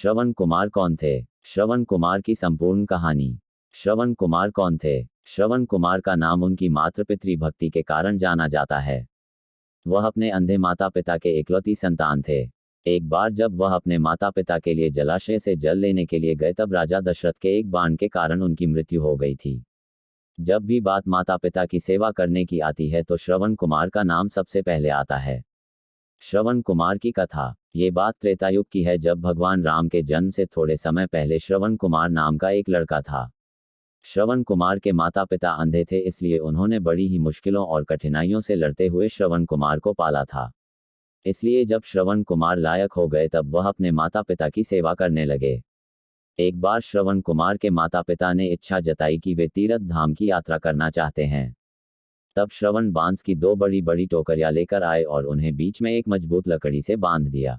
श्रवण कुमार कौन थे? श्रवण कुमार की संपूर्ण कहानी। श्रवण कुमार कौन थे? श्रवण कुमार का नाम उनकी मातृपितृ भक्ति के कारण जाना जाता है। वह अपने अंधे माता पिता के इकलौती संतान थे। एक बार जब वह अपने माता पिता के लिए जलाशय से जल लेने के लिए गए तब राजा दशरथ के एक बाण के कारण उनकी मृत्यु हो गई थी। जब भी बात माता पिता की सेवा करने की आती है तो श्रवण कुमार का नाम सबसे पहले आता है। श्रवण कुमार की कथा। ये बात त्रेता युग की है, जब भगवान राम के जन्म से थोड़े समय पहले श्रवण कुमार नाम का एक लड़का था। श्रवण कुमार के माता पिता अंधे थे, इसलिए उन्होंने बड़ी ही मुश्किलों और कठिनाइयों से लड़ते हुए श्रवण कुमार को पाला था। इसलिए जब श्रवण कुमार लायक हो गए तब वह अपने माता पिता की सेवा करने लगे। एक बार श्रवण कुमार के माता पिता ने इच्छा जताई कि वे तीर्थ धाम की यात्रा करना चाहते हैं। तब श्रवण बांस की दो बड़ी बड़ी टोकरियां लेकर आए और उन्हें बीच में एक मजबूत लकड़ी से बांध दिया।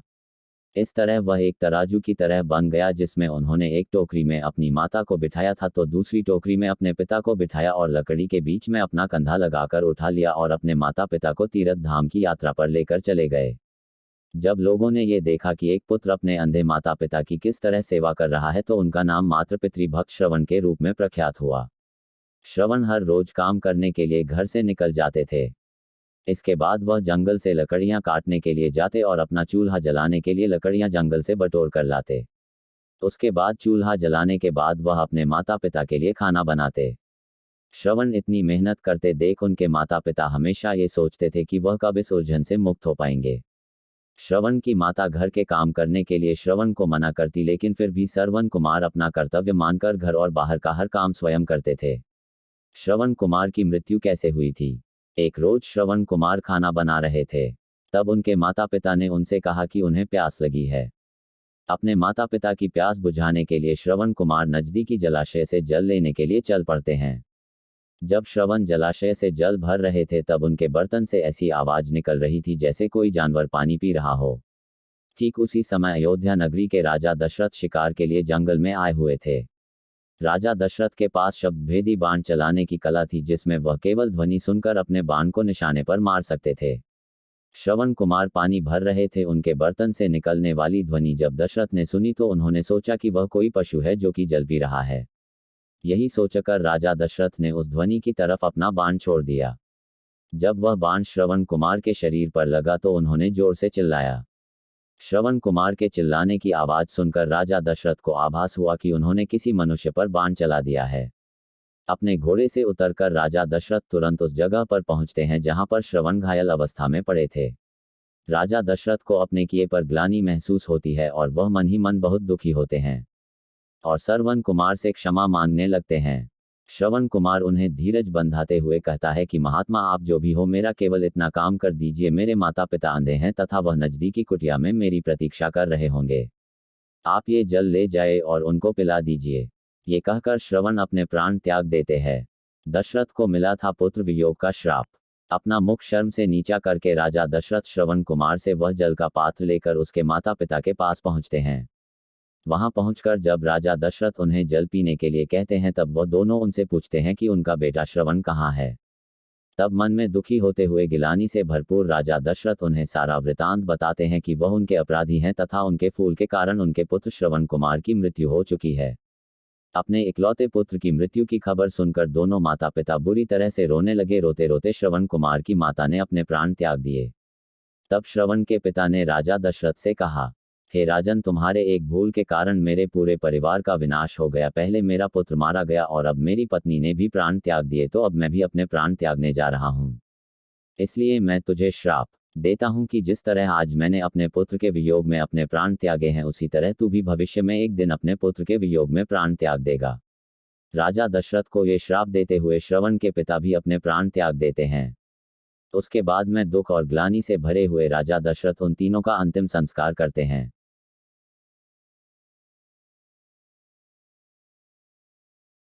इस तरह वह एक तराजू की तरह बन गया, जिसमें उन्होंने एक टोकरी में अपनी माता को बिठाया था तो दूसरी टोकरी में अपने पिता को बिठाया और लकड़ी के बीच में अपना कंधा लगाकर उठा लिया और अपने माता पिता को तीर्थ धाम की यात्रा पर लेकर चले गए। जब लोगों ने ये देखा कि एक पुत्र अपने अंधे माता पिता की किस तरह सेवा कर रहा है तो उनका नाम मातृपितृ भक्त श्रवण के रूप में प्रख्यात हुआ। श्रवण हर रोज काम करने के लिए घर से निकल जाते थे। इसके बाद वह जंगल से लकड़ियां काटने के लिए जाते और अपना चूल्हा जलाने के लिए लकड़ियां जंगल से बटोर कर लाते। उसके बाद चूल्हा जलाने के बाद वह अपने माता पिता के लिए खाना बनाते। श्रवण इतनी मेहनत करते देख उनके माता पिता हमेशा ये सोचते थे कि वह कब इस उलझन से मुक्त हो पाएंगे। श्रवण की माता घर के काम करने के लिए श्रवण को मना करती, लेकिन फिर भी श्रवण कुमार अपना कर्तव्य मानकर घर और बाहर का हर काम स्वयं करते थे। श्रवण कुमार की मृत्यु कैसे हुई थी? एक रोज श्रवण कुमार खाना बना रहे थे। तब उनके माता पिता ने उनसे कहा कि उन्हें प्यास लगी है। अपने माता पिता की प्यास बुझाने के लिए श्रवण कुमार नजदीकी जलाशय से जल लेने के लिए चल पड़ते हैं। जब श्रवण जलाशय से जल भर रहे थे तब उनके बर्तन से ऐसी आवाज निकल रही थी जैसे कोई जानवर पानी पी रहा हो। ठीक उसी समय अयोध्या नगरी के राजा दशरथ शिकार के लिए जंगल में आए हुए थे। राजा दशरथ के पास शब्दभेदी बाण चलाने की कला थी, जिसमें वह केवल ध्वनि सुनकर अपने बाण को निशाने पर मार सकते थे। श्रवण कुमार पानी भर रहे थे। उनके बर्तन से निकलने वाली ध्वनि जब दशरथ ने सुनी तो उन्होंने सोचा कि वह कोई पशु है जो कि जल पी रहा है। यही सोचकर राजा दशरथ ने उस ध्वनि की तरफ अपना बाण छोड़ दिया। जब वह बाण श्रवण कुमार के शरीर पर लगा तो उन्होंने जोर से चिल्लाया। श्रवण कुमार के चिल्लाने की आवाज सुनकर राजा दशरथ को आभास हुआ कि उन्होंने किसी मनुष्य पर बाण चला दिया है। अपने घोड़े से उतरकर राजा दशरथ तुरंत उस जगह पर पहुंचते हैं जहां पर श्रवण घायल अवस्था में पड़े थे। राजा दशरथ को अपने किए पर ग्लानि महसूस होती है और वह मन ही मन बहुत दुखी होते हैं और श्रवण कुमार से क्षमा मांगने लगते हैं। श्रवण कुमार उन्हें धीरज बंधाते हुए कहता है कि महात्मा, आप जो भी हो, मेरा केवल इतना काम कर दीजिए। मेरे माता पिता अंधे हैं तथा वह नजदीकी कुटिया में मेरी प्रतीक्षा कर रहे होंगे। आप ये जल ले जाए और उनको पिला दीजिए। ये कहकर श्रवण अपने प्राण त्याग देते हैं। दशरथ को मिला था पुत्र वियोग का श्राप। अपना मुख शर्म से नीचा करके राजा दशरथ श्रवण कुमार से वह जल का पात्र लेकर उसके माता पिता के पास पहुंचते हैं। वहां पहुंचकर जब राजा दशरथ उन्हें जल पीने के लिए कहते हैं तब वह दोनों उनसे पूछते हैं कि उनका बेटा श्रवण कहाँ है। तब मन में दुखी होते हुए गिलानी से भरपूर राजा दशरथ उन्हें सारा वृतांत बताते हैं कि वह उनके अपराधी हैं तथा उनके फूल के कारण उनके पुत्र श्रवण कुमार की मृत्यु हो चुकी है। अपने इकलौते पुत्र की मृत्यु की खबर सुनकर दोनों माता पिता बुरी तरह से रोने लगे। रोते रोते श्रवण कुमार की माता ने अपने प्राण त्याग दिए। तब श्रवण के पिता ने राजा दशरथ से कहा, हे राजन, तुम्हारे एक भूल के कारण मेरे पूरे परिवार का विनाश हो गया। पहले मेरा पुत्र मारा गया और अब मेरी पत्नी ने भी प्राण त्याग दिए, तो अब मैं भी अपने प्राण त्यागने जा रहा हूँ। इसलिए मैं तुझे श्राप देता हूँ कि जिस तरह आज मैंने अपने पुत्र के वियोग में अपने प्राण त्यागे हैं, उसी तरह तू भी भविष्य में एक दिन अपने पुत्र के वियोग में प्राण त्याग देगा। राजा दशरथ को ये श्राप देते हुए श्रवण के पिता भी अपने प्राण त्याग देते हैं। उसके बाद में दुख और ग्लानि से भरे हुए राजा दशरथ उन तीनों का अंतिम संस्कार करते हैं।